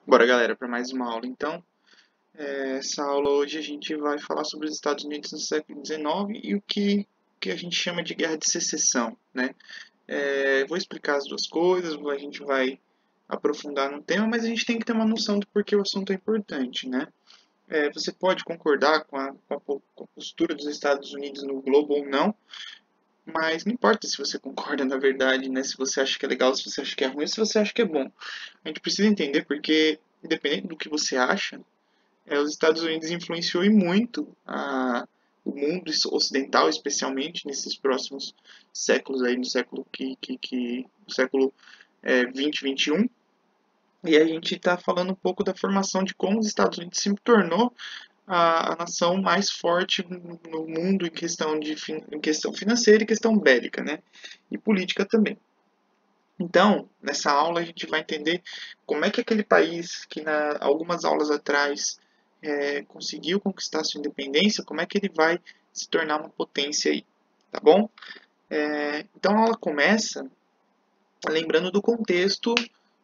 Bora, galera, para mais uma aula. Então, essa aula hoje a gente vai falar sobre os Estados Unidos no século XIX e o que a gente chama de Guerra de Secessão, né? Vou explicar as duas coisas, a gente vai aprofundar no tema, mas a gente tem que ter uma noção do porquê o assunto é importante, né? Você pode concordar com a postura dos Estados Unidos no globo ou não, mas não importa se você concorda na verdade, né? Se você acha que é legal, se você acha que é ruim, se você acha que é bom. A gente precisa entender porque, independente do que você acha, os Estados Unidos influenciou e muito o mundo ocidental, especialmente nesses próximos séculos aí, no século no século 20, 21. E a gente está falando um pouco da formação de como os Estados Unidos se tornou a nação mais forte no mundo em questão financeira e questão bélica, né? E política também. Então, nessa aula a gente vai entender como é que aquele país que algumas aulas atrás conseguiu conquistar sua independência, como é que ele vai se tornar uma potência aí, tá bom? Então a aula começa lembrando do contexto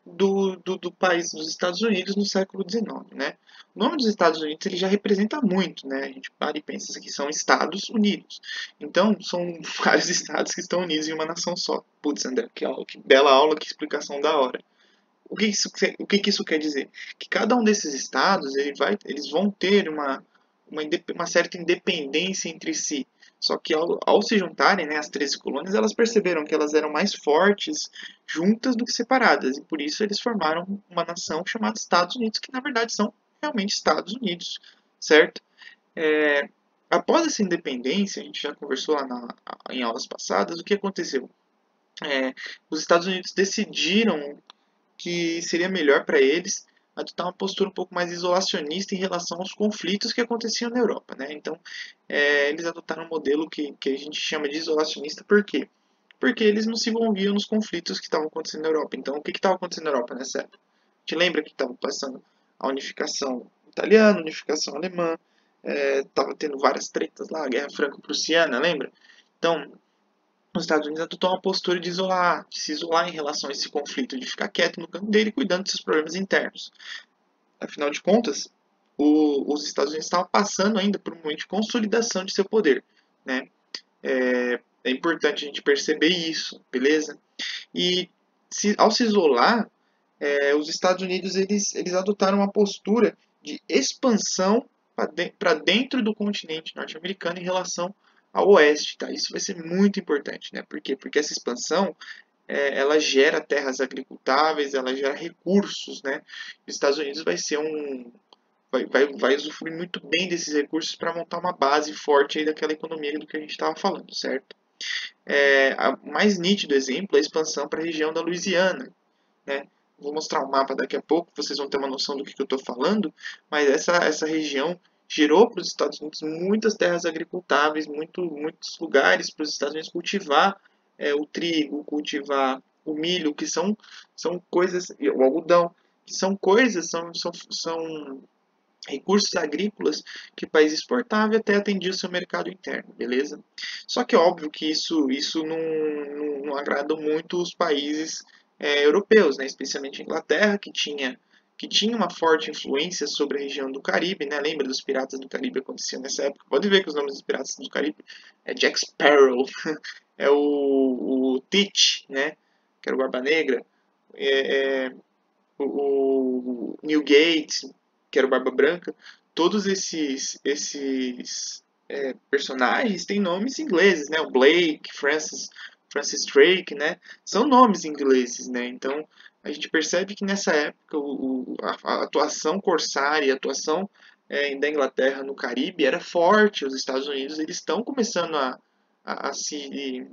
do país dos Estados Unidos no século XIX, né? O nome dos Estados Unidos ele já representa muito, né? A gente para e pensa que são Estados Unidos. Então, são vários estados que estão unidos em uma nação só. Putz, André, que bela aula, que explicação da hora. O que isso quer dizer? Que cada um desses estados eles vão ter uma certa independência entre si. Só que ao se juntarem, né, as 13 colônias, elas perceberam que elas eram mais fortes juntas do que separadas. E por isso eles formaram uma nação chamada Estados Unidos, que na verdade são realmente Estados Unidos, certo? É, Após essa independência, a gente já conversou em aulas passadas, o que aconteceu? Os Estados Unidos decidiram que seria melhor para eles adotar uma postura um pouco mais isolacionista em relação aos conflitos que aconteciam na Europa, né? Então, eles adotaram um modelo que a gente chama de isolacionista, por quê? Porque eles não se envolviam nos conflitos que estavam acontecendo na Europa. Então, o que estava acontecendo na Europa nessa época? A gente lembra que estava passando a unificação italiana, a unificação alemã, estava tendo várias tretas lá, a Guerra Franco-Prussiana, lembra? Então, os Estados Unidos adotou uma postura de se isolar em relação a esse conflito, de ficar quieto no canto dele, cuidando dos seus problemas internos. Afinal de contas, os Estados Unidos estavam passando ainda por um momento de consolidação de seu poder, né? É importante a gente perceber isso, beleza? E ao se isolar, os Estados Unidos eles adotaram uma postura de expansão para dentro do continente norte-americano em relação ao oeste, tá? Isso vai ser muito importante, né? Por quê? Porque essa expansão ela gera terras agricultáveis, ela gera recursos, né? Os Estados Unidos vai usufruir muito bem desses recursos para montar uma base forte aí daquela economia do que a gente estava falando, certo? O mais nítido exemplo é a expansão para a região da Louisiana, né? Vou mostrar um mapa daqui a pouco, vocês vão ter uma noção do que eu estou falando, mas essa região gerou para os Estados Unidos muitas terras agricultáveis, muitos lugares para os Estados Unidos cultivar o trigo, cultivar o milho, que são coisas, o algodão, que são coisas, são recursos agrícolas que o país exportava e até atendia o seu mercado interno, beleza? Só que é óbvio que isso não agrada muito os países europeus, né? Especialmente a Inglaterra, que tinha uma forte influência sobre a região do Caribe, né? Lembra dos piratas do Caribe que aconteciam nessa época? Pode ver que os nomes dos piratas do Caribe é Jack Sparrow, é o Teach, né? Que era o Barba Negra, é, é, o Newgate, que era o Barba Branca, todos esses personagens têm nomes ingleses, né? O Blake, Francis Drake, né? São nomes ingleses, né? Então a gente percebe que nessa época a atuação corsária, a atuação da Inglaterra no Caribe era forte. Os Estados Unidos eles estão começando a se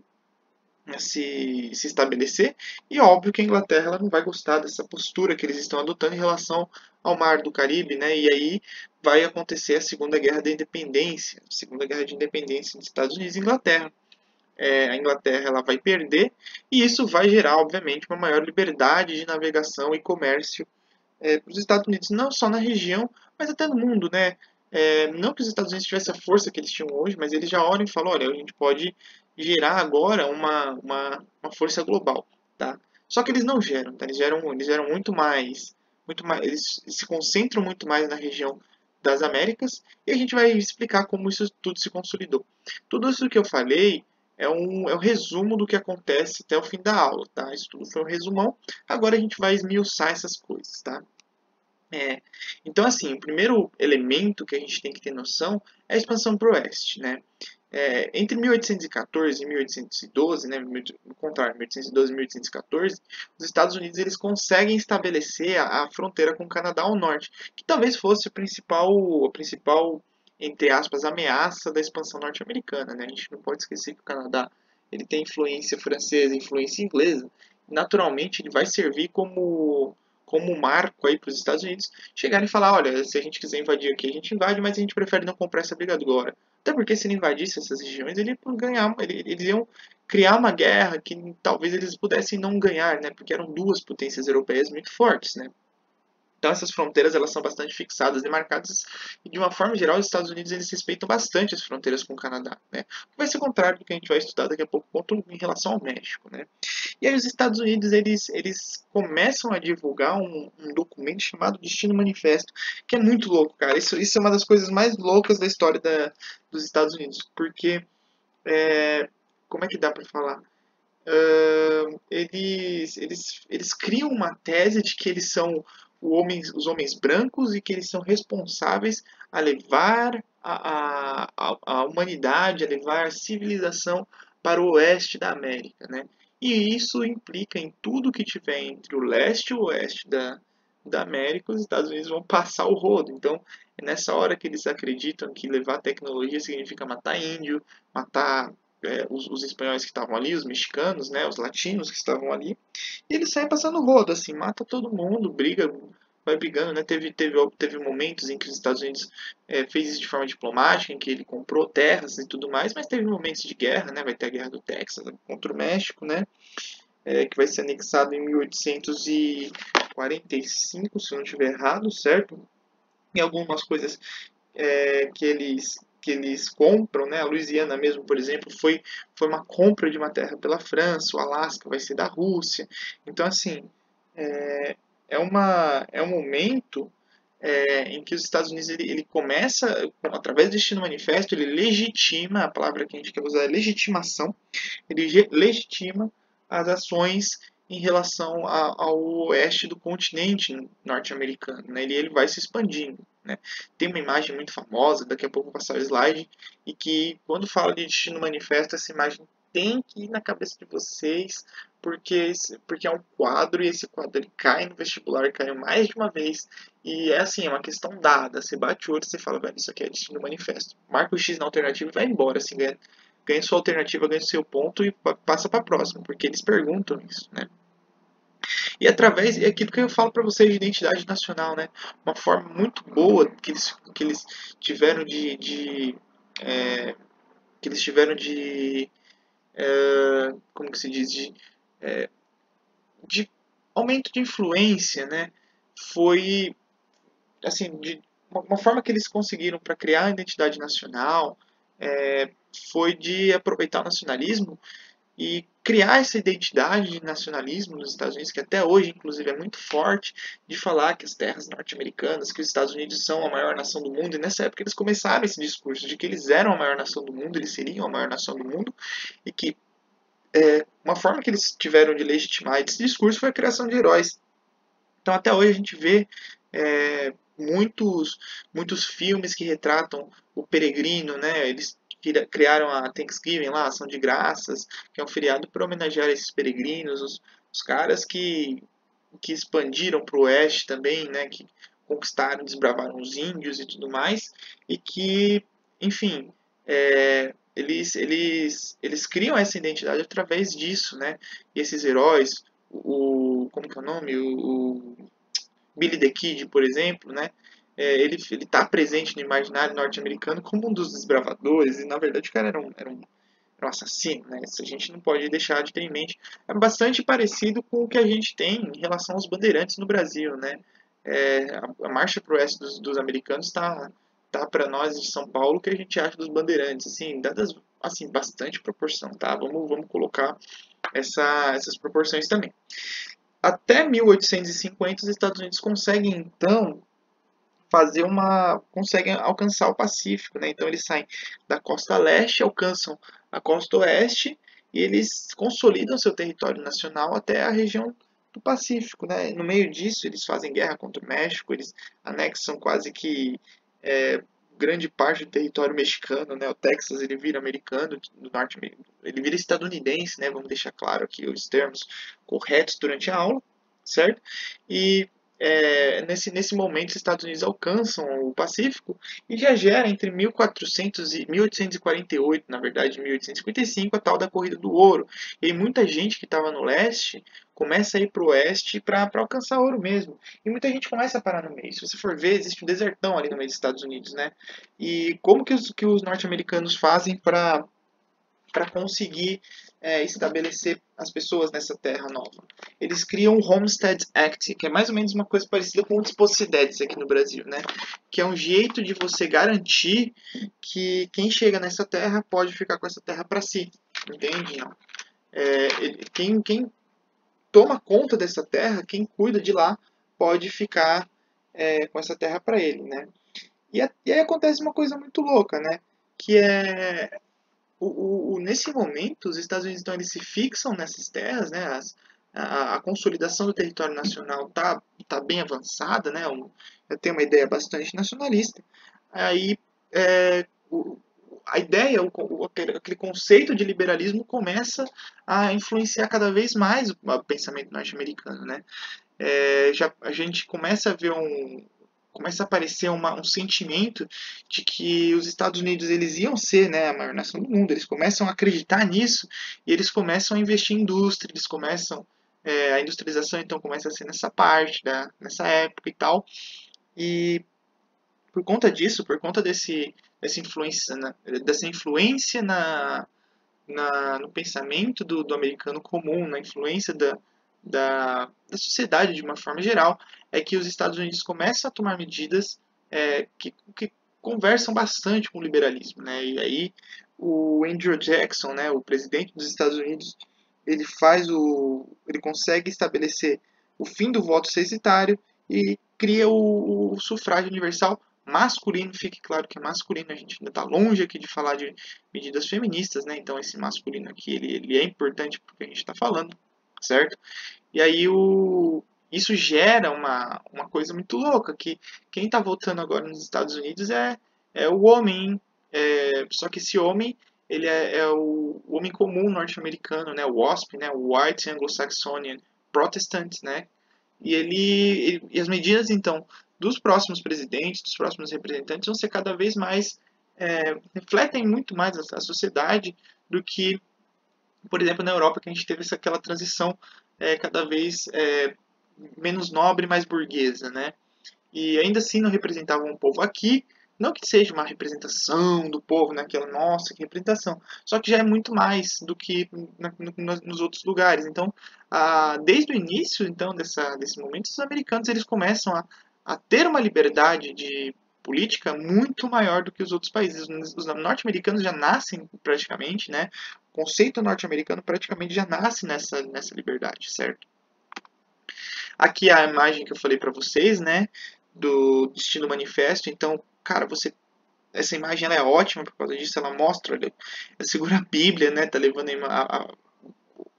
estabelecer, e óbvio que a Inglaterra ela não vai gostar dessa postura que eles estão adotando em relação ao Mar do Caribe, né? E aí vai acontecer a Segunda Guerra da Independência, a Segunda Guerra de Independência dos Estados Unidos e Inglaterra. A Inglaterra ela vai perder, e isso vai gerar, obviamente, uma maior liberdade de navegação e comércio para os Estados Unidos, não só na região, mas até no mundo, né? Não que os Estados Unidos tivessem a força que eles tinham hoje, mas eles já olham e falam, olha, a gente pode gerar agora uma força global, tá? Só que eles não geram, tá? Eles geram muito mais muito mais, eles se concentram muito mais na região das Américas, e a gente vai explicar como isso tudo se consolidou. Tudo isso que eu falei é um resumo do que acontece até o fim da aula, tá? Isso tudo foi um resumão. Agora a gente vai esmiuçar essas coisas, tá? É, então, assim, o primeiro elemento que a gente tem que ter noção é a expansão para o oeste, né? Entre 1814 e 1812, né, no contrário, 1812 e 1814, os Estados Unidos eles conseguem estabelecer a fronteira com o Canadá ao norte, que talvez fosse a principal, entre aspas, ameaça da expansão norte-americana, né? A gente não pode esquecer que o Canadá ele tem influência francesa, influência inglesa, naturalmente ele vai servir como um marco aí para os Estados Unidos chegarem e falar, olha, se a gente quiser invadir aqui, a gente invade, mas a gente prefere não comprar essa briga agora. Até porque se ele invadisse essas regiões, ele ia ganhar, eles iam criar uma guerra que talvez eles pudessem não ganhar, né? Porque eram duas potências europeias muito fortes, né? Então essas fronteiras elas são bastante fixadas, demarcadas e de uma forma geral os Estados Unidos eles respeitam bastante as fronteiras com o Canadá, né? Vai ser o contrário do que a gente vai estudar daqui a pouco em relação ao México, né? E aí os Estados Unidos eles começam a divulgar um documento chamado Destino Manifesto, que é muito louco, cara. Isso é uma das coisas mais loucas da história dos Estados Unidos, porque como é que dá para falar? Eles criam uma tese de que eles são os homens brancos e que eles são responsáveis a levar a humanidade, a levar a civilização para o oeste da América, né? E isso implica em tudo que tiver entre o leste e o oeste da América, os Estados Unidos vão passar o rodo. Então, é nessa hora que eles acreditam que levar tecnologia significa matar índio, matar os espanhóis que estavam ali, os mexicanos, né, os latinos que estavam ali, e eles saem passando rodo, assim, mata todo mundo, briga, vai brigando, né? Teve momentos em que os Estados Unidos fez isso de forma diplomática, em que ele comprou terras e tudo mais, mas teve momentos de guerra, né? Vai ter a guerra do Texas contra o México, né? Que vai ser anexado em 1845, se eu não estiver errado, certo? E algumas coisas que eles compram, né? A Louisiana mesmo, por exemplo, foi uma compra de uma terra pela França, o Alasca vai ser da Rússia. Então, assim, é um momento em que os Estados Unidos ele começa, através do Destino Manifesto, ele legitima, a palavra que a gente quer usar é legitimação, ele legitima as ações em relação ao oeste do continente norte-americano. Né? Ele vai se expandindo. Né? Tem uma imagem muito famosa, daqui a pouco vou passar o slide, e que quando fala de Destino Manifesto, essa imagem tem que ir na cabeça de vocês, porque é um quadro e esse quadro ele cai no vestibular, caiu mais de uma vez, e é assim, é uma questão dada. Você bate o olho e você fala, velho, isso aqui é Destino Manifesto. Marca o X na alternativa e vai embora, assim, ganha sua alternativa, ganha seu ponto e passa para a próxima, porque eles perguntam isso, né? E através, é aquilo que eu falo para vocês de identidade nacional, né? Uma forma muito boa que eles tiveram que eles tiveram como que se diz, de aumento de influência, né? Foi assim, de uma forma que eles conseguiram para criar a identidade nacional foi de aproveitar o nacionalismo e criar essa identidade de nacionalismo nos Estados Unidos, que até hoje, inclusive, é muito forte, de falar que as terras norte-americanas, que os Estados Unidos são a maior nação do mundo, e nessa época eles começaram esse discurso de que eles eram a maior nação do mundo, eles seriam a maior nação do mundo, e que uma forma que eles tiveram de legitimar esse discurso foi a criação de heróis. Então, até hoje a gente vê muitos filmes que retratam o peregrino, né? Eles criaram a Thanksgiving lá, a Ação de Graças, que é um feriado para homenagear esses peregrinos, os caras que expandiram para o oeste também, né? Que conquistaram, desbravaram os índios e tudo mais, e que, enfim, eles criam essa identidade através disso, né? E esses heróis, como que é o nome? O Billy the Kid, por exemplo, né? Ele está presente no imaginário norte-americano como um dos desbravadores, e na verdade o cara era um assassino, né? Isso a gente não pode deixar de ter em mente. É bastante parecido com o que a gente tem em relação aos bandeirantes no Brasil, né? A marcha para o oeste dos americanos tá para nós de São Paulo que a gente acha dos bandeirantes, assim, dadas assim, bastante proporção, tá? Vamos colocar essas proporções também. até 1850 os Estados Unidos conseguem então conseguem alcançar o Pacífico, né? Então eles saem da costa leste, alcançam a costa oeste e eles consolidam seu território nacional até a região do Pacífico, né? No meio disso eles fazem guerra contra o México, eles anexam quase que grande parte do território mexicano, né? O Texas ele vira americano, do norte, ele vira estadunidense, né? Vamos deixar claro aqui os termos corretos durante a aula, certo? E nesse momento, os Estados Unidos alcançam o Pacífico e já gera entre 1400 e 1848, na verdade, 1855, a tal da Corrida do Ouro. E aí muita gente que estava no leste começa a ir para o oeste para alcançar ouro mesmo. E muita gente começa a parar no meio. Se você for ver, existe um desertão ali no meio dos Estados Unidos, né? E como que os norte-americanos fazem para conseguir estabelecer as pessoas nessa terra nova? Eles criam o Homestead Act, que é mais ou menos uma coisa parecida com o Despossidedes aqui no Brasil, né? Que é um jeito de você garantir que quem chega nessa terra pode ficar com essa terra para si, entende? Não. Quem toma conta dessa terra, quem cuida de lá, pode ficar com essa terra para ele, né? E aí acontece uma coisa muito louca, né? Que é nesse momento, os Estados Unidos então, eles se fixam nessas terras, né? A consolidação do território nacional tá bem avançada, né? Eu tenho uma ideia bastante nacionalista. Aí a ideia, aquele conceito de liberalismo começa a influenciar cada vez mais o pensamento norte-americano, né? A gente começa a ver começa a aparecer um sentimento de que os Estados Unidos eles iam ser, né, a maior nação do mundo. Eles começam a acreditar nisso e eles começam a investir em indústria, eles começam a industrialização então começa a ser nessa parte nessa época e tal. E por conta disso, por conta dessa influência no pensamento do americano comum, na influência da sociedade de uma forma geral, é que os Estados Unidos começam a tomar medidas que conversam bastante com o liberalismo, né? E aí o Andrew Jackson, né, o presidente dos Estados Unidos, ele consegue estabelecer o fim do voto censitário e cria o sufrágio universal masculino. Fique claro que é masculino, a gente ainda está longe aqui de falar de medidas feministas, né? Então esse masculino aqui ele é importante porque a gente está falando, certo? E aí isso gera uma coisa muito louca, que quem está votando agora nos Estados Unidos é o homem, só que esse homem ele é o homem comum norte-americano, né, o WASP, né, o White Anglo-Saxonian Protestant, né, e as medidas então dos próximos presidentes, dos próximos representantes vão ser cada vez mais refletem muito mais a sociedade do que, por exemplo, na Europa, que a gente teve aquela transição cada vez menos nobre, mais burguesa, né? E ainda assim não representavam o povo aqui, não que seja uma representação do povo naquela, nossa, que representação, só que já é muito mais do que nos outros lugares. Então, desde o início então desse momento, os americanos eles começam a ter uma liberdade de política muito maior do que os outros países. Os norte-americanos já nascem praticamente, né? O conceito norte-americano praticamente já nasce nessa liberdade, certo? Aqui a imagem que eu falei para vocês, né, do Destino Manifesto. Então, cara, essa imagem ela é ótima por causa disso. Ela mostra, olha, ela segura a Bíblia, né, tá levando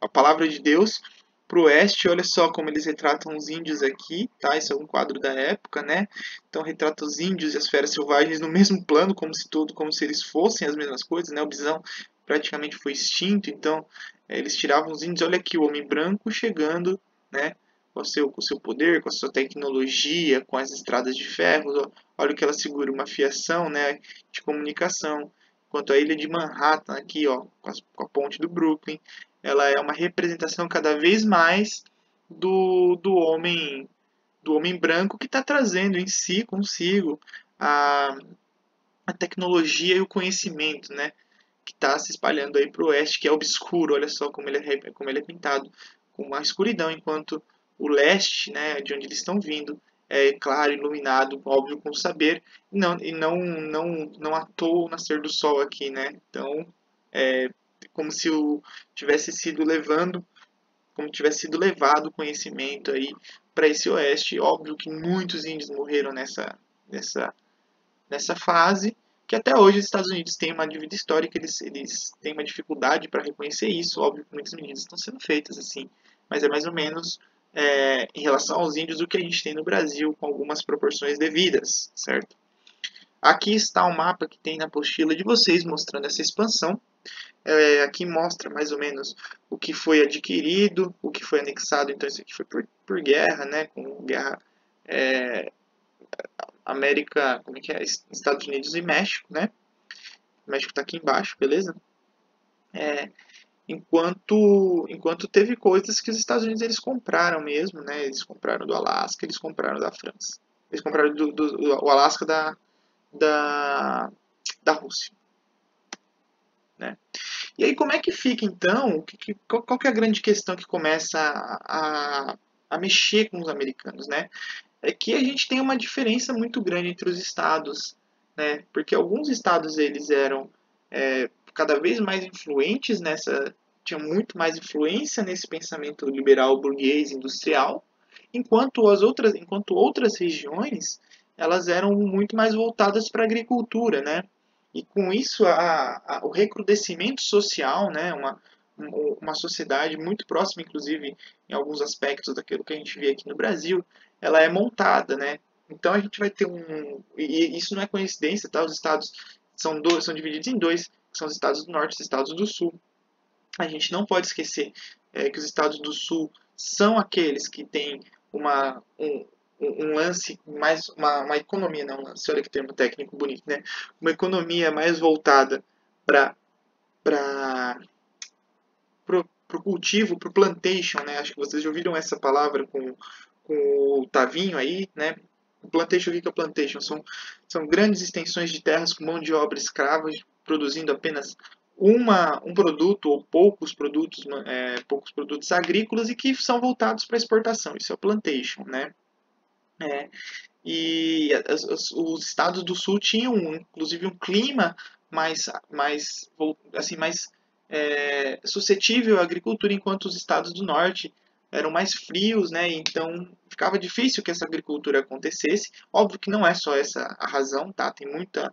a palavra de Deus pro oeste. Olha só como eles retratam os índios aqui, tá? Isso é um quadro da época, né? Então retrata os índios e as feras selvagens no mesmo plano, como se eles fossem as mesmas coisas, né? O bisão praticamente foi extinto, então eles tiravam os índios. Olha aqui o homem branco chegando, né? Com o seu poder, com a sua tecnologia, com as estradas de ferro. Olha o que ela segura, uma fiação, né, de comunicação. Enquanto a ilha de Manhattan, aqui, ó, com a ponte do Brooklyn, ela é uma representação cada vez mais do homem branco que está trazendo em si, consigo, a, a tecnologia e o conhecimento, né, que está se espalhando aí para o oeste, que é obscuro. Olha só como ele é pintado, com uma escuridão, enquanto o leste, né, de onde eles estão vindo, é claro, iluminado, óbvio, com saber, não à toa o nascer do sol aqui, né? Então, é como se tivesse sido levando como tivesse sido levado o conhecimento aí para esse oeste. Óbvio que muitos índios morreram nessa fase, que até hoje os Estados Unidos têm uma dívida histórica, eles têm uma dificuldade para reconhecer isso. Óbvio que muitas medidas estão sendo feitas assim, mas é mais ou menos em relação aos índios o que a gente tem no Brasil, com algumas proporções devidas, certo? Aqui está o mapa que tem na apostila de vocês, mostrando essa expansão. Aqui mostra mais ou menos o que foi adquirido, o que foi anexado. Então isso aqui foi por guerra, né? Com guerra América, como é que é? Estados Unidos e México, né? O México está aqui embaixo, beleza? Enquanto teve coisas que os Estados Unidos eles compraram mesmo, né? Eles compraram do Alasca, eles compraram da França. Eles compraram o Alasca da, da Rússia, né? E aí como é que fica então? Qual que é a grande questão que começa a mexer com os americanos, né? É que a gente tem uma diferença muito grande entre os estados, né? Porque alguns estados eles eram cada vez mais influentes tinham muito mais influência nesse pensamento liberal burguês industrial, enquanto outras regiões elas eram muito mais voltadas para a agricultura, né? E com isso o recrudescimento social, né? Uma sociedade muito próxima, inclusive em alguns aspectos daquilo que a gente vê aqui no Brasil, ela é montada, né? Então a gente vai ter e isso não é coincidência, tá? Os estados são divididos em dois, que são os estados do norte e os estados do sul. A gente não pode esquecer que os estados do sul são aqueles que têm um lance mais uma economia, não um lance, olha que termo técnico bonito, né? Uma economia mais voltada para o cultivo, para o plantation, né? Acho que vocês já ouviram essa palavra com o Tavinho aí, né? O plantation, o que é o plantation? São grandes extensões de terras com mão de obra escrava, produzindo apenas um produto ou poucos produtos agrícolas e que são voltados para exportação. Isso é o plantation, né? E os estados do sul tinham, inclusive, um clima mais suscetível à agricultura, enquanto os estados do norte eram mais frios, né? Então ficava difícil que essa agricultura acontecesse. Óbvio que não é só essa a razão, tá? Tem muita,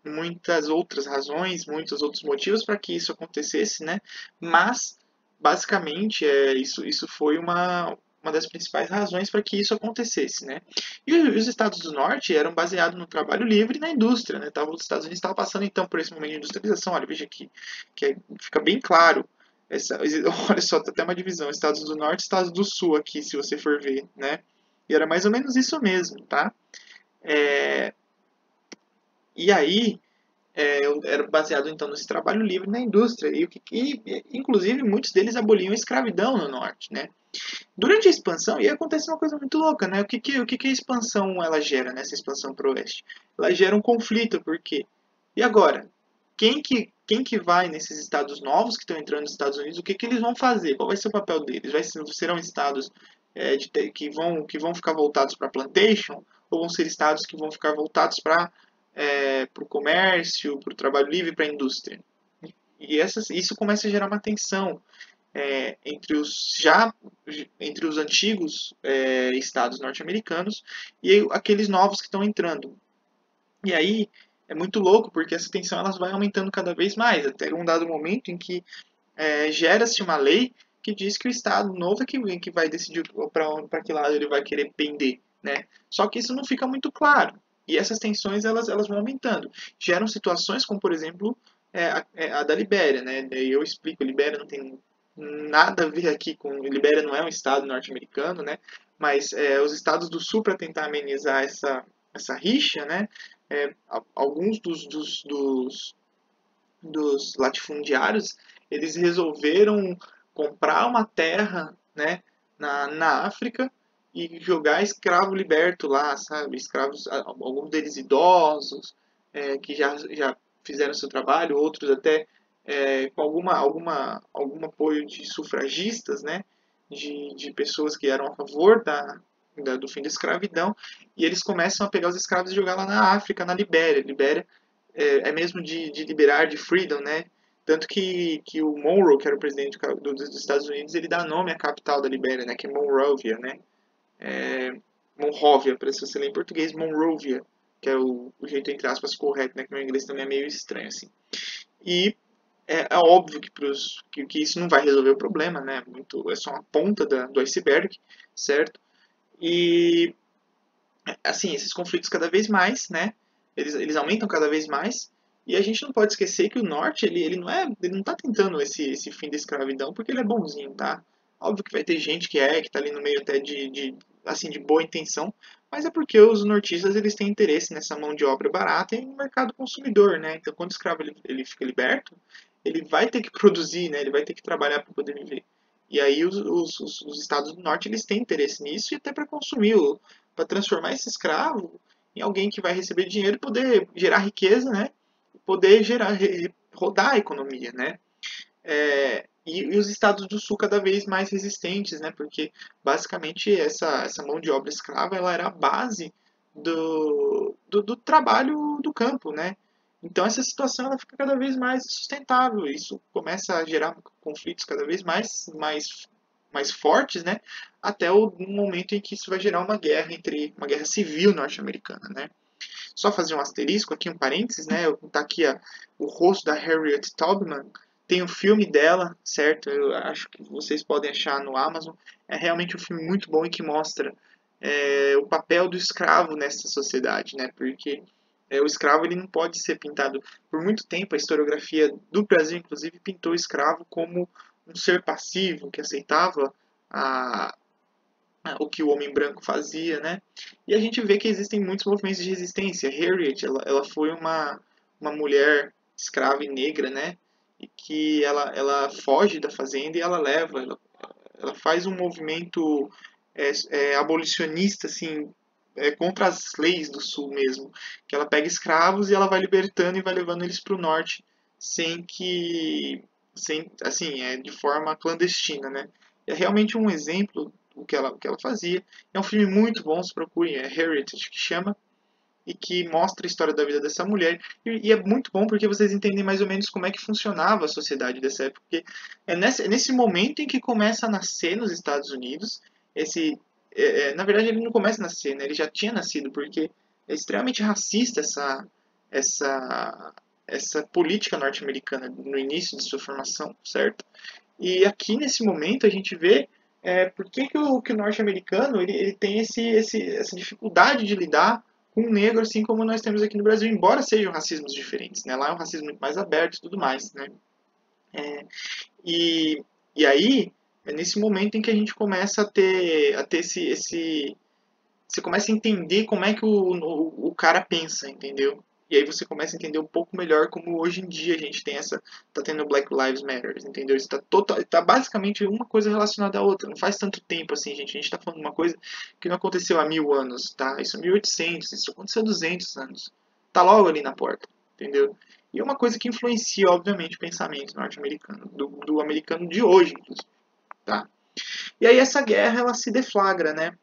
muitas outras razões, muitos outros motivos para que isso acontecesse, né? Mas basicamente isso foi uma das principais razões para que isso acontecesse, né? E os estados do norte eram baseados no trabalho livre e na indústria, né? Os Estados Unidos estavam passando então por esse momento de industrialização. Olha, veja aqui, fica bem claro. Olha só, tem até uma divisão: Estados do Norte e Estados do Sul aqui, se você for ver, né? E era mais ou menos isso mesmo, tá? E aí, era baseado então nesse trabalho livre na indústria inclusive muitos deles aboliam a escravidão no norte, né? Durante a expansão, e acontece uma coisa muito louca, né? O que a expansão ela gera, nessa expansão para o oeste? Ela gera um conflito, porque e agora? Quem que vai nesses estados novos que estão entrando nos Estados Unidos? O que eles vão fazer? Qual vai ser o papel deles? Serão estados que vão ficar voltados para plantation? Ou vão ser estados que vão ficar voltados para o comércio, para o trabalho livre, para a indústria? E isso começa a gerar uma tensão entre os antigos estados norte-americanos e aqueles novos que estão entrando. E aí é muito louco, porque essa tensão elas vai aumentando cada vez mais, até um dado momento em que gera-se uma lei que diz que o estado novo é que vai decidir para que lado ele vai querer pender, né? Só que isso não fica muito claro. E essas tensões elas vão aumentando. Geram situações como, por exemplo, a da Libéria, né? Daí eu explico, a Libéria não tem nada a ver aqui com... Libéria não é um estado norte-americano, né? Mas os estados do sul, para tentar amenizar essa rixa, né? Alguns dos latifundiários, eles resolveram comprar uma terra, né, na África e jogar escravo liberto lá, sabe? Escravos, alguns deles idosos, que já fizeram seu trabalho, outros até com algum apoio de sufragistas, né? De pessoas que eram a favor do fim da escravidão, e eles começam a pegar os escravos e jogar lá na África, na Libéria. Libéria mesmo de liberar, de freedom, né? Tanto que o Monroe, que era o presidente dos Estados Unidos, ele dá nome à capital da Libéria, né, que é Monrovia, né? Monrovia, para se você ler em português, Monrovia, que é o jeito, entre aspas, correto, né? Que meu inglês também é meio estranho, assim. E é óbvio que isso não vai resolver o problema, né? É só uma ponta do iceberg, certo? E, assim, esses conflitos cada vez mais, né? Eles aumentam cada vez mais. E a gente não pode esquecer que o norte, ele não tá tentando esse fim da escravidão porque ele é bonzinho, tá? Óbvio que vai ter gente que tá ali no meio até assim, de boa intenção, mas é porque os nortistas, eles têm interesse nessa mão de obra barata e no mercado consumidor, né? Então, quando o escravo ele fica liberto, ele vai ter que produzir, né? Ele vai ter que trabalhar para poder viver. E aí os estados do norte, eles têm interesse nisso e até para consumir, para transformar esse escravo em alguém que vai receber dinheiro e poder gerar riqueza, né? Poder rodar a economia, né? E os estados do sul cada vez mais resistentes, né? Porque basicamente essa mão de obra escrava ela era a base do trabalho do campo, né? Então essa situação ela fica cada vez mais sustentável. Isso começa a gerar conflitos cada vez mais fortes, né? Até o momento em que isso vai gerar uma guerra civil norte-americana, né? Só fazer um asterisco aqui, um parênteses, né? Tá aqui o rosto da Harriet Tubman. Tem o filme dela, certo? Eu acho que vocês podem achar no Amazon. É realmente um filme muito bom e que mostra o papel do escravo nessa sociedade, né? Porque o escravo ele não pode ser pintado por muito tempo. A historiografia do Brasil, inclusive, pintou o escravo como um ser passivo que aceitava a, o que o homem branco fazia, né? E a gente vê que existem muitos movimentos de resistência. Harriet, ela foi uma mulher escrava e negra, né? E que ela foge da fazenda e ela faz um movimento abolicionista, assim, contra as leis do sul mesmo. Que ela pega escravos e ela vai libertando e vai levando eles para o norte assim, de forma clandestina, né? É realmente um exemplo o que ela fazia. É um filme muito bom, se procurem, é Heritage que chama, e que mostra a história da vida dessa mulher. E é muito bom porque vocês entendem mais ou menos como é que funcionava a sociedade dessa época. Porque é nesse momento em que começa a nascer nos Estados Unidos, na verdade ele não começa a nascer, né? Ele já tinha nascido, porque é extremamente racista essa, essa política norte-americana no início de sua formação, certo? E aqui nesse momento a gente vê por que o norte-americano ele tem essa dificuldade de lidar com o negro, assim como nós temos aqui no Brasil, embora sejam racismos diferentes, né? Lá é um racismo muito mais aberto e tudo mais, né? É, e, e aí é nesse momento em que a gente começa a ter você começa a entender como é que o cara pensa, entendeu? E aí você começa a entender um pouco melhor como hoje em dia a gente tá tendo Black Lives Matter, entendeu? Isso tá basicamente uma coisa relacionada à outra. Não faz tanto tempo assim, gente. A gente tá falando de uma coisa que não aconteceu há 1000 anos, tá? Isso é 1800, isso aconteceu há 200 anos. Tá logo ali na porta, entendeu? E é uma coisa que influencia, obviamente, o pensamento norte-americano, do americano de hoje, inclusive, tá? E aí essa guerra, ela se deflagra, né?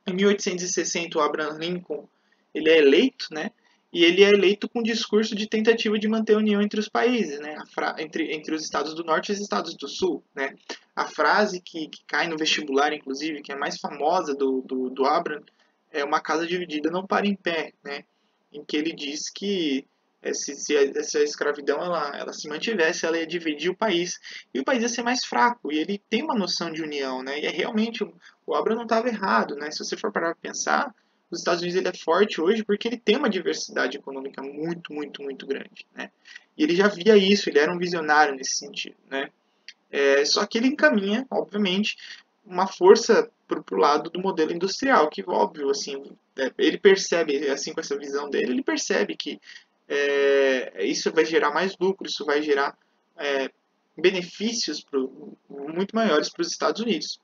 Em 1860, o Abraham Lincoln ele é eleito, né? E ele é eleito com um discurso de tentativa de manter a união entre os países, né? Entre os estados do norte e os estados do sul, né? A frase que cai no vestibular, inclusive, que é a mais famosa do Abraham, é uma casa dividida não para em pé, né? Em que ele diz que se a escravidão ela se mantivesse, ela ia dividir o país e o país ia ser mais fraco. E ele tem uma noção de união, né? E é realmente o Abraham não estava errado, né? Se você for parar para pensar, os Estados Unidos ele é forte hoje porque ele tem uma diversidade econômica muito, muito, muito grande, né? E ele já via isso, ele era um visionário nesse sentido, né? Só que ele encaminha, obviamente, uma força para o lado do modelo industrial, que óbvio, assim, ele percebe, assim com essa visão dele, ele percebe que isso vai gerar mais lucro, isso vai gerar benefícios muito maiores para os Estados Unidos.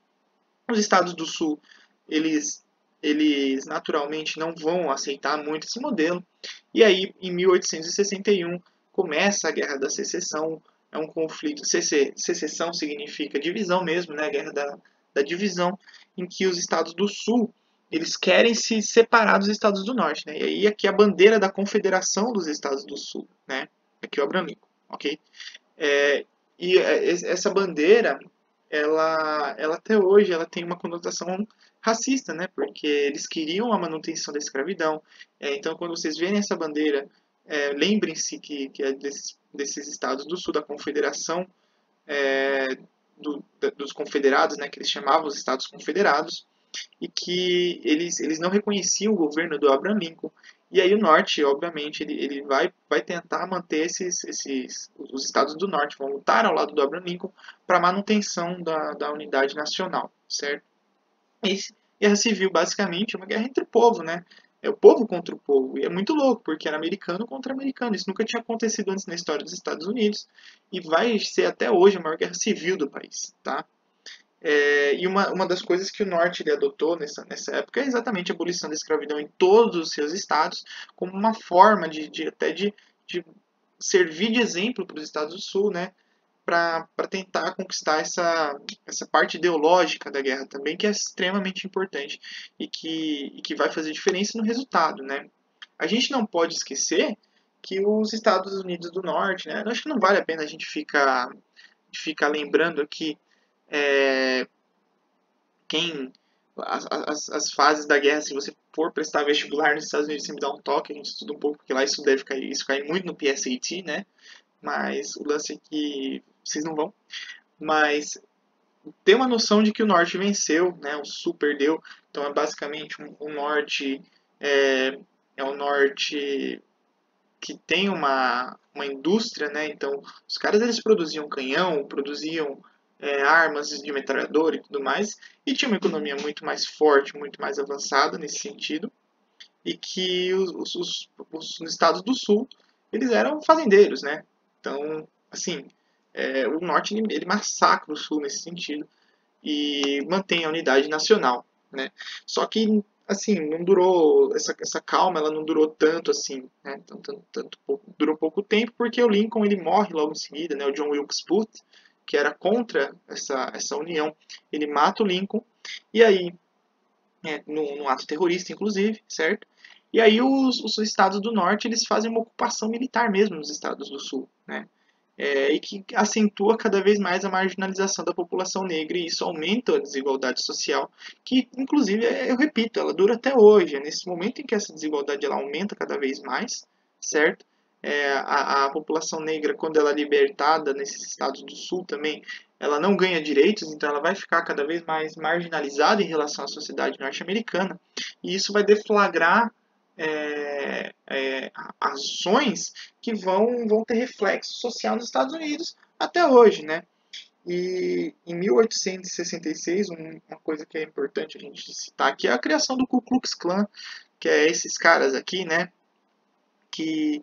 Os estados do Sul, eles, eles naturalmente não vão aceitar muito esse modelo. E aí, em 1861, começa a Guerra da Secessão. É um conflito. Secessão significa divisão mesmo, né? A Guerra da Divisão, em que os estados do Sul eles querem se separar dos estados do Norte, né? E aí aqui a bandeira da Confederação dos Estados do Sul, né? Aqui o Abraham Lincoln, ok? Essa bandeira, ela até hoje ela tem uma conotação racista, né? Porque eles queriam a manutenção da escravidão. Então, quando vocês verem essa bandeira, lembrem-se que é desses estados do sul da Confederação, é, dos confederados, né? Que eles chamavam os estados confederados, e que eles não reconheciam o governo do Abraham Lincoln. E aí o norte, obviamente, ele vai tentar manter os estados do norte, vão lutar ao lado do Abraham Lincoln para a manutenção da unidade nacional, certo? E guerra civil, basicamente, é uma guerra entre o povo, né? É o povo contra o povo. E é muito louco, porque era americano contra americano. Isso nunca tinha acontecido antes na história dos Estados Unidos. E vai ser até hoje a maior guerra civil do país, tá? E uma das coisas que o Norte ele adotou nessa época é exatamente a abolição da escravidão em todos os seus estados, como uma forma de servir de exemplo para os estados do Sul, né? Para tentar conquistar essa parte ideológica da guerra também, que é extremamente importante e que vai fazer diferença no resultado, né? A gente não pode esquecer que os Estados Unidos do Norte, né? Eu acho que não vale a pena a gente ficar lembrando aqui é, quem as fases da guerra, se você for prestar vestibular nos Estados Unidos, você me dá um toque, a gente estuda um pouco, porque lá isso cai muito no PSAT, né? Mas o lance é que vocês não vão. Mas tem uma noção de que o norte venceu, né? O sul perdeu. Então é basicamente o norte é o norte que tem uma indústria, né? Então, os caras eles produziam canhão, produziam armas de metralhadora e tudo mais, e tinha uma economia muito mais forte, muito mais avançada nesse sentido, e que os estados do sul eles eram fazendeiros, né? Então, assim, o norte ele massacra o sul nesse sentido e mantém a unidade nacional, né? Só que assim não durou essa calma, ela não durou tanto assim, né? Durou pouco tempo porque o Lincoln ele morre logo em seguida, né? O John Wilkes Booth, que era contra essa união, ele mata o Lincoln e aí num ato terrorista inclusive, certo? E aí os estados do norte eles fazem uma ocupação militar mesmo nos estados do sul, né? E que acentua cada vez mais a marginalização da população negra e isso aumenta a desigualdade social, que inclusive, eu repito, ela dura até hoje. É nesse momento em que essa desigualdade ela aumenta cada vez mais, certo? A população negra, quando ela é libertada nesses estados do sul também, ela não ganha direitos, então ela vai ficar cada vez mais marginalizada em relação à sociedade norte-americana, e isso vai deflagrar ações que vão ter reflexo social nos Estados Unidos até hoje, né? E em 1866, uma coisa que é importante a gente citar aqui é a criação do Ku Klux Klan, que é esses caras aqui, né, que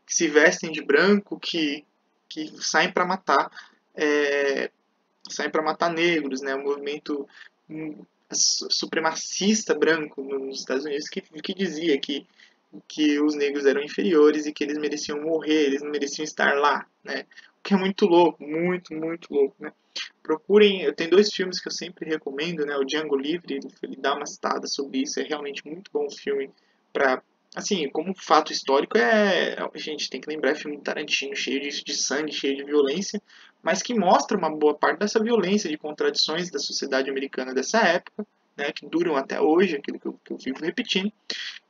se vestem de branco, que saem para matar negros, né? Um movimento supremacista branco nos Estados Unidos que dizia que os negros eram inferiores e que eles mereciam morrer, eles não mereciam estar lá, né? O que é muito louco, muito, muito louco, né? Procurem, eu tenho dois filmes que eu sempre recomendo, né? O Django Livre, ele dá uma citada sobre isso, é realmente muito bom filme para assim, como fato histórico a gente tem que lembrar é filme de Tarantino cheio de sangue, cheio de violência, mas que mostra uma boa parte dessa violência, de contradições da sociedade americana dessa época, né, que duram até hoje, aquilo que eu vivo repetindo.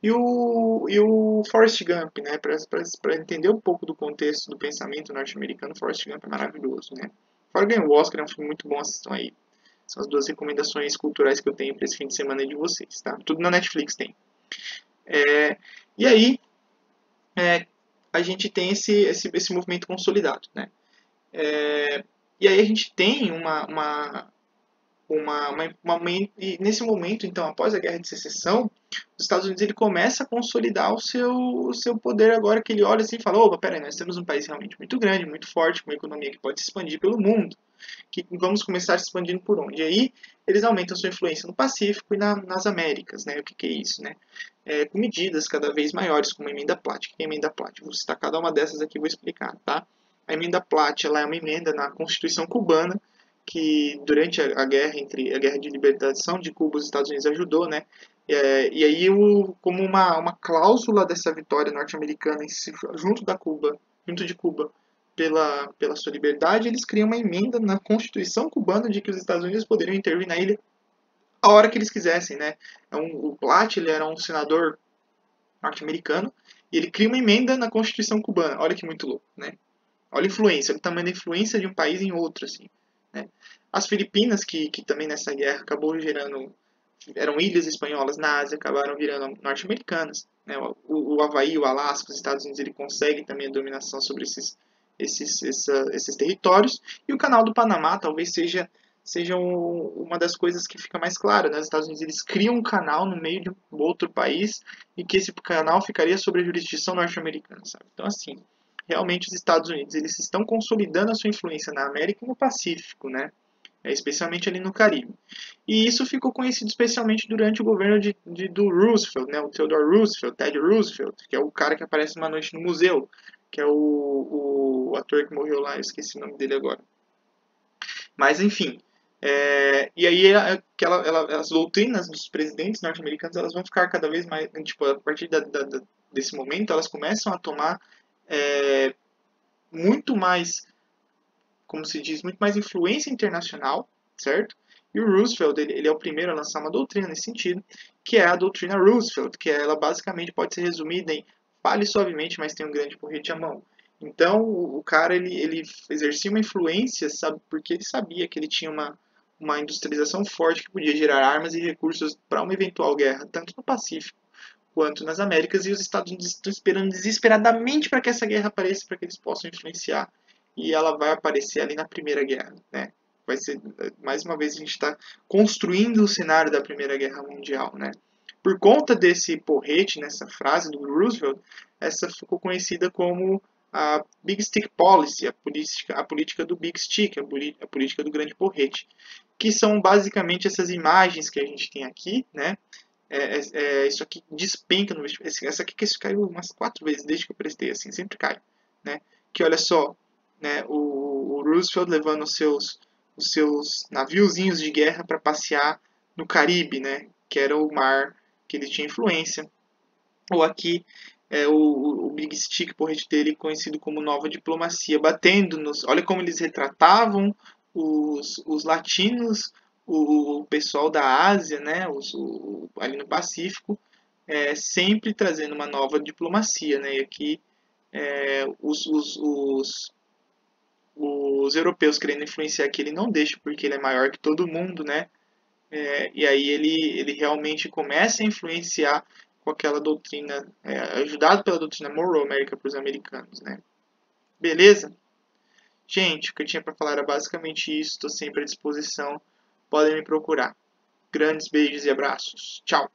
E o Forrest Gump, né? Para entender um pouco do contexto do pensamento norte-americano, Forrest Gump é maravilhoso, né? Fora ganhou o Oscar, é um filme muito bom, assistam aí. São as duas recomendações culturais que eu tenho para esse fim de semana aí de vocês, tá? Tudo na Netflix tem. É, e aí, a gente tem esse movimento consolidado, né? E aí a gente tem e nesse momento, então, após a Guerra de Secessão, os Estados Unidos ele começa a consolidar o seu poder agora que ele olha assim e fala, opa, peraí, nós temos um país realmente muito grande, muito forte, com uma economia que pode se expandir pelo mundo, que vamos começar se expandindo por onde? E aí eles aumentam sua influência no Pacífico e nas Américas, né? O que é isso, né? Com medidas cada vez maiores, como a Emenda Platt. O que é a Emenda Platt? Vou citar cada uma dessas aqui e vou explicar, tá? A Emenda Platt ela é uma emenda na Constituição cubana que durante a guerra de libertação de Cuba, os Estados Unidos ajudou, né? E aí, como uma cláusula dessa vitória norte-americana junto de Cuba, pela sua liberdade, eles criam uma emenda na Constituição cubana de que os Estados Unidos poderiam intervir na ilha a hora que eles quisessem, né? O Platt, ele era um senador norte-americano e ele cria uma emenda na Constituição cubana. Olha que muito louco, né? Olha a influência, olha o tamanho da influência de um país em outro, assim, né? As Filipinas, que também nessa guerra acabou gerando, eram ilhas espanholas na Ásia, acabaram virando norte-americanas, né? O Havaí, o Alasca, os Estados Unidos, ele consegue também a dominação sobre esses territórios. E o Canal do Panamá talvez seja uma das coisas que fica mais clara, né? Os Estados Unidos, eles criam um canal no meio de um outro país e que esse canal ficaria sob a jurisdição norte-americana, sabe? Então, assim, realmente os Estados Unidos, eles estão consolidando a sua influência na América e no Pacífico, né? Especialmente ali no Caribe. E isso ficou conhecido especialmente durante o governo do Roosevelt, né? O Theodore Roosevelt, Teddy Roosevelt, que é o cara que aparece uma noite no museu, que é o ator que morreu lá, eu esqueci o nome dele agora. Mas, enfim, e aí as doutrinas dos presidentes norte-americanos, elas vão ficar cada vez mais, tipo, a partir desse momento, elas começam a tomar muito mais, como se diz, muito mais influência internacional, certo? E o Roosevelt, ele é o primeiro a lançar uma doutrina nesse sentido, que é a doutrina Roosevelt, que ela basicamente pode ser resumida em fale suavemente, mas tem um grande porrete à mão. Então, o cara, ele exercia uma influência, sabe, porque ele sabia que ele tinha uma industrialização forte que podia gerar armas e recursos para uma eventual guerra, tanto no Pacífico quanto nas Américas, e os Estados Unidos estão esperando desesperadamente para que essa guerra apareça, para que eles possam influenciar. E ela vai aparecer ali na Primeira Guerra, né? Vai ser, mais uma vez, a gente está construindo o cenário da Primeira Guerra Mundial, né? Por conta desse porrete, nessa frase do Roosevelt, essa ficou conhecida como a Big Stick Policy, a política do Big Stick, a política do grande porrete, que são basicamente essas imagens que a gente tem aqui, né? Isso aqui despenca no vestibular. Essa aqui que isso caiu umas 4 vezes desde que eu prestei, assim, sempre cai, né? Que olha só, né? O Roosevelt levando os seus naviozinhos de guerra para passear no Caribe, né? Que era o mar que ele tinha influência. Ou aqui o Big Stick, porrete dele, conhecido como Nova Diplomacia, batendo nos. Olha como eles retratavam os latinos, o pessoal da Ásia, né, ali no Pacífico, sempre trazendo uma nova diplomacia, né, e aqui os europeus querendo influenciar que ele não deixa porque ele é maior que todo mundo, né, e aí ele realmente começa a influenciar com aquela doutrina, ajudado pela doutrina Monroe América para os americanos, né. Beleza? Gente, o que eu tinha para falar era basicamente isso. Estou sempre à disposição. Podem me procurar. Grandes beijos e abraços. Tchau!